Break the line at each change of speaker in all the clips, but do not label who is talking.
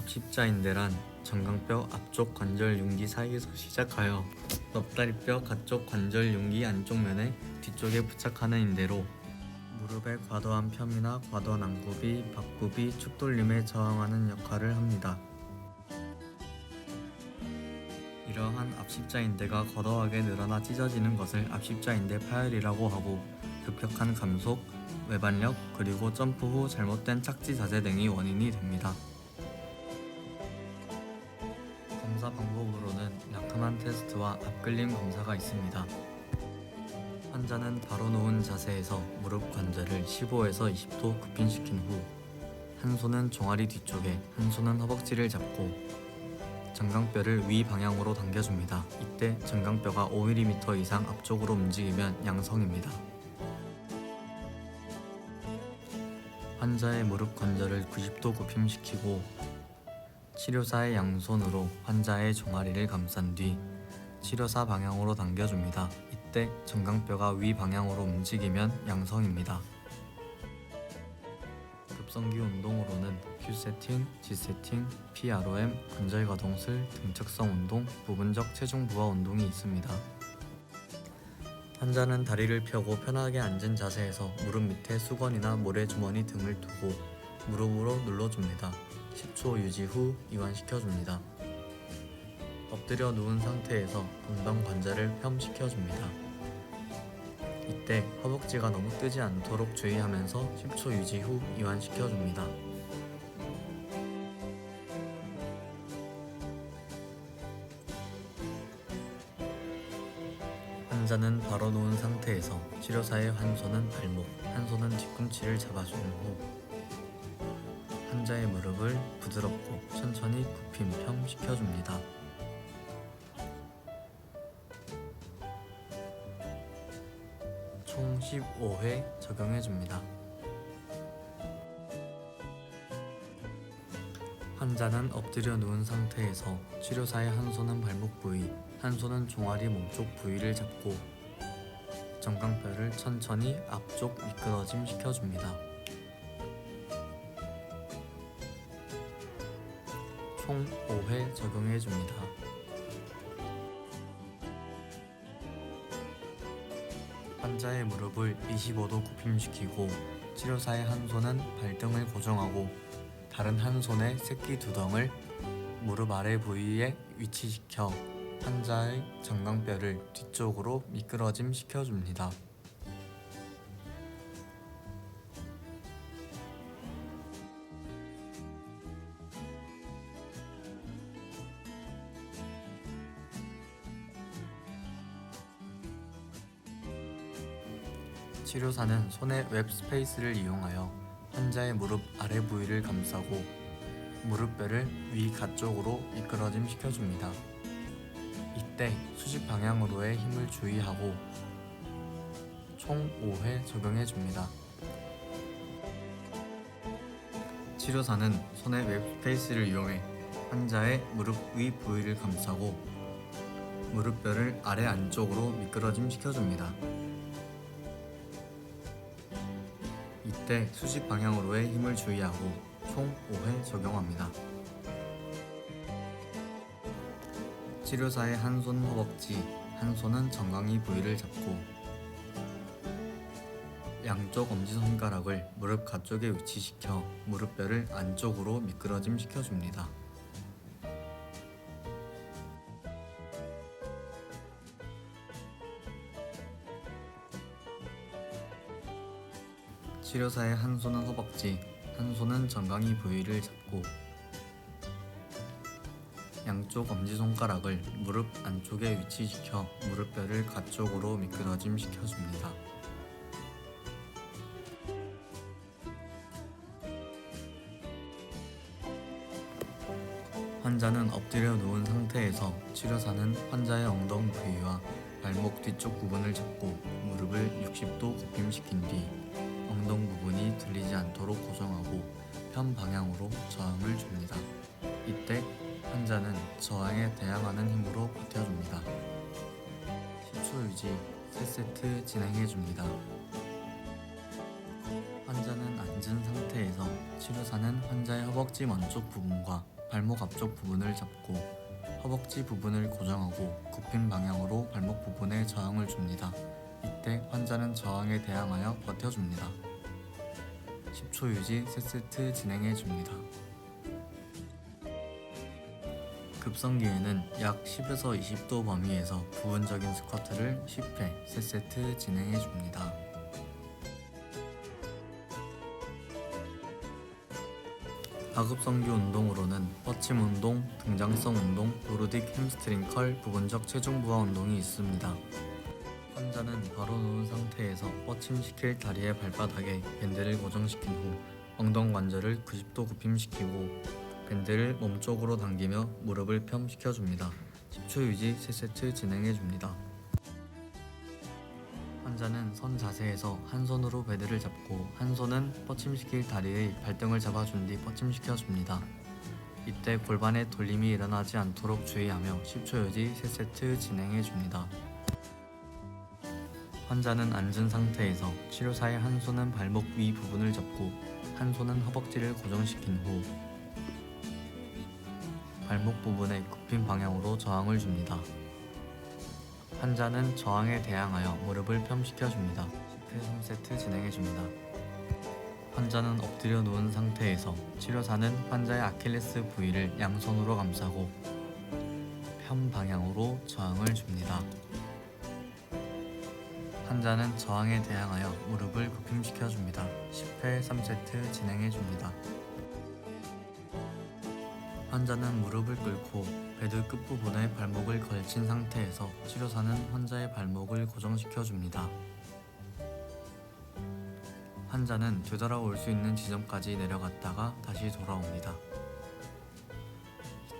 압십자인대란 정강뼈 앞쪽 관절 융기 사이에서 시작하여 넙다리뼈 가쪽 관절 융기 안쪽 면에 뒤쪽에 부착하는 인대로 무릎의 과도한 펴이나 과도한 안굽이, 박굽이 축 돌림에 저항하는 역할을 합니다. 이러한 압십자인대가 과도하게 늘어나 찢어지는 것을 압십자인대 파열이라고 하고, 급격한 감속, 외반력, 그리고 점프 후 잘못된 착지 자세 등이 원인이 됩니다. 검사 방법으로는 라크만 테스트와 앞끌림 검사가 있습니다. 환자는 바로 누운 자세에서 무릎 관절을 15에서 20도 굽힘시킨 후 한 손은 종아리 뒤쪽에, 한 손은 허벅지를 잡고 정강뼈를 위 방향으로 당겨줍니다. 이때 정강뼈가 5mm 이상 앞쪽으로 움직이면 양성입니다. 환자의 무릎 관절을 90도 굽힘시키고 치료사의 양손으로 환자의 종아리를 감싼 뒤 치료사 방향으로 당겨줍니다. 이때 정강뼈가 위 방향으로 움직이면 양성입니다. 급성기 운동으로는 Q세팅, G세팅, PROM, 관절가동술, 등척성 운동, 부분적 체중 부하 운동이 있습니다. 환자는 다리를 펴고 편하게 앉은 자세에서 무릎 밑에 수건이나 모래주머니 등을 두고 무릎으로 눌러줍니다. 10초 유지 후 이완시켜줍니다. 엎드려 누운 상태에서 엉덩 관절을 펴시켜줍니다. 이때 허벅지가 너무 뜨지 않도록 주의하면서 10초 유지 후 이완시켜줍니다. 환자는 바로 누운 상태에서 치료사의 한 손은 발목, 한 손은 뒤꿈치를 잡아준 후 환자의 무릎을 부드럽고 천천히 굽힘, 시켜줍니다. 총 15회 적용해줍니다. 환자는 엎드려 누운 상태에서 치료사의 한 손은 발목 부위, 한 손은 종아리 몸쪽 부위를 잡고 정강뼈를 천천히 앞쪽 미끄러짐 시켜줍니다. 총 5회 적용해줍니다. 환자의 무릎을 25도 굽힘시키고 치료사의 한 손은 발등을 고정하고 다른 한 손의 새끼 두덩을 무릎 아래 부위에 위치시켜 환자의 정강뼈를 뒤쪽으로 미끄러짐 시켜줍니다. 치료사는 손의 웹 스페이스를 이용하여 환자의 무릎 아래 부위를 감싸고 무릎뼈를 위 가쪽으로 미끄러짐 시켜줍니다. 이때 수직 방향으로의 힘을 주의하고 총 5회 적용해줍니다. 치료사는 손의 웹 스페이스를 이용해 환자의 무릎 위 부위를 감싸고 무릎뼈를 아래 안쪽으로 미끄러짐 시켜줍니다. 이때 수직 방향으로의 힘을 주의하고 총 5회 적용합니다. 치료사의 한 손 허벅지, 한 손은 정강이 부위를 잡고 양쪽 엄지손가락을 무릎 가쪽에 위치시켜 무릎뼈를 안쪽으로 미끄러짐 시켜줍니다. 치료사의 한 손은 허벅지, 한 손은 정강이 부위를 잡고 양쪽 엄지손가락을 무릎 안쪽에 위치시켜 무릎뼈를 가쪽으로 미끄러짐 시켜줍니다. 환자는 엎드려 누운 상태에서 치료사는 환자의 엉덩 부위와 발목 뒤쪽 부분을 잡고 무릎을 60도 굽힘시킨 뒤 엉덩 부분이 들리지 않도록 고정하고 편 방향으로 저항을 줍니다. 이때 환자는 저항에 대항하는 힘으로 버텨줍니다. 10초 유지, 3세트 진행해줍니다. 환자는 앉은 상태에서 치료사는 환자의 허벅지 먼쪽 부분과 발목 앞쪽 부분을 잡고 허벅지 부분을 고정하고 굽힌 방향으로 발목 부분에 저항을 줍니다. 이때 환자는 저항에 대항하여 버텨줍니다. 10초 유지 3세트 진행해 줍니다. 급성기에는 약 10에서 20도 범위에서 부분적인 스쿼트를 10회 3세트 진행해 줍니다. 하급성기 운동으로는 뻗침 운동, 등장성 운동, 노르딕 햄스트링 컬, 부분적 체중 부하 운동이 있습니다. 환자는 바로 누운 상태에서 뻗침시킬 다리의 발바닥에 밴드를 고정시킨 후 엉덩 관절을 90도 굽힘시키고 밴드를 몸쪽으로 당기며 무릎을 펴시켜줍니다. 10초 유지 3세트 진행해줍니다. 환자는 선 자세에서 한 손으로 밴드를 잡고 한 손은 뻗침시킬 다리의 발등을 잡아준 뒤 뻗침시켜줍니다. 이때 골반의 돌림이 일어나지 않도록 주의하며 10초 유지 3세트 진행해줍니다. 환자는 앉은 상태에서 치료사의 한 손은 발목 위 부분을 잡고 한 손은 허벅지를 고정시킨 후 발목 부분에 굽힌 방향으로 저항을 줍니다. 환자는 저항에 대항하여 무릎을 펴시켜줍니다. 10회 3세트 진행해줍니다. 환자는 엎드려 누운 상태에서 치료사는 환자의 아킬레스 부위를 양손으로 감싸고 편 방향으로 저항을 줍니다. 환자는 저항에 대항하여 무릎을 굽힘시켜줍니다. 10회 3세트 진행해줍니다. 환자는 무릎을 꿇고 베드 끝부분에 발목을 걸친 상태에서 치료사는 환자의 발목을 고정시켜줍니다. 환자는 되돌아올 수 있는 지점까지 내려갔다가 다시 돌아옵니다.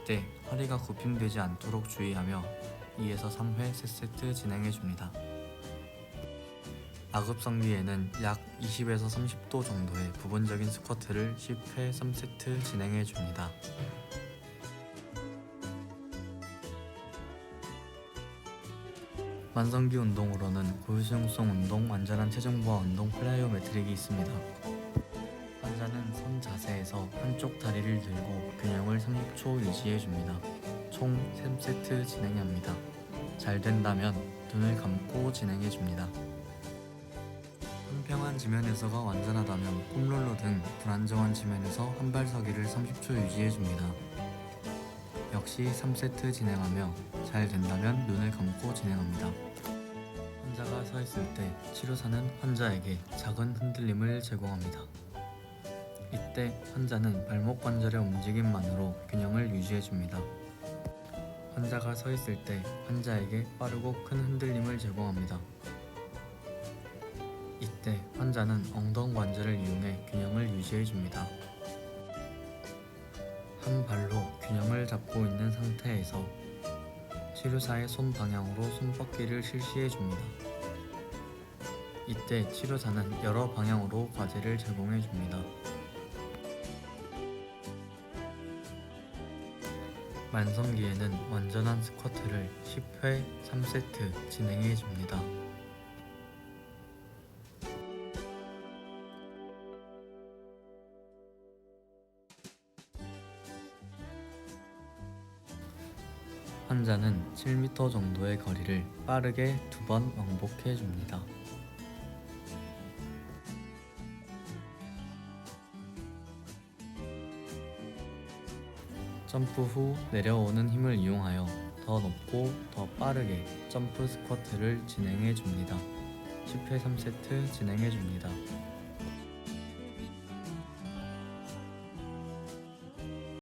이때 허리가 굽힘되지 않도록 주의하며 2에서 3회 3세트 진행해줍니다. 하급성기에는 약 20에서 30도 정도의 부분적인 스쿼트를 10회 3세트 진행해줍니다. 만성기 운동으로는 고유수용성 운동, 완전한 체중 부하 운동, 플라이오메트릭이 있습니다. 환자는 선 자세에서 한쪽 다리를 들고 균형을 30초 유지해줍니다. 총 3세트 진행합니다. 잘 된다면 눈을 감고 진행해줍니다. 평평한 지면에서가 완전하다면 폼롤러 등 불안정한 지면에서 한발서기를 30초 유지해줍니다. 역시 3세트 진행하며 잘 된다면 눈을 감고 진행합니다. 환자가 서 있을 때 치료사는 환자에게 작은 흔들림을 제공합니다. 이때 환자는 발목 관절의 움직임만으로 균형을 유지해줍니다. 환자가 서 있을 때 환자에게 빠르고 큰 흔들림을 제공합니다. 이때 환자는 엉덩 관절을 이용해 균형을 유지해줍니다. 한 발로 균형을 잡고 있는 상태에서 치료사의 손 방향으로 손뻗기를 실시해줍니다. 이때 치료사는 여러 방향으로 과제를 제공해줍니다. 만성기에는 완전한 스쿼트를 10회 3세트 진행해줍니다. 환자는 7m 정도의 거리를 빠르게 2번 왕복해줍니다. 점프 후 내려오는 힘을 이용하여 더 높고 더 빠르게 점프 스쿼트를 진행해줍니다. 10회 3세트 진행해줍니다.